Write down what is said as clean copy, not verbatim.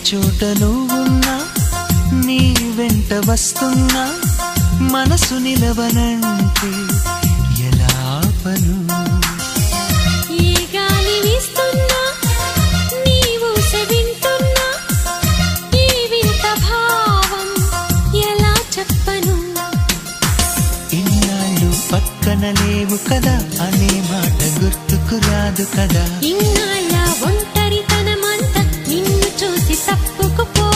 చోట నువ్వున్నా నీ వెంట వస్తున్నా మనసు నిలవనంటే ఎలా ఆపను ఏ గాలి వీస్తున్నా నీవు వింటున్నా ఈ వింత భావం ఎలా చెప్పను ఇన్నాళ్ళు పక్కన లేవు కదా అనే మాట గుర్తుకు రాదు కదా ఇన్నాళ్ళ ఒంటరితనమంతా నిన్ను చూసి తప్పుకుపో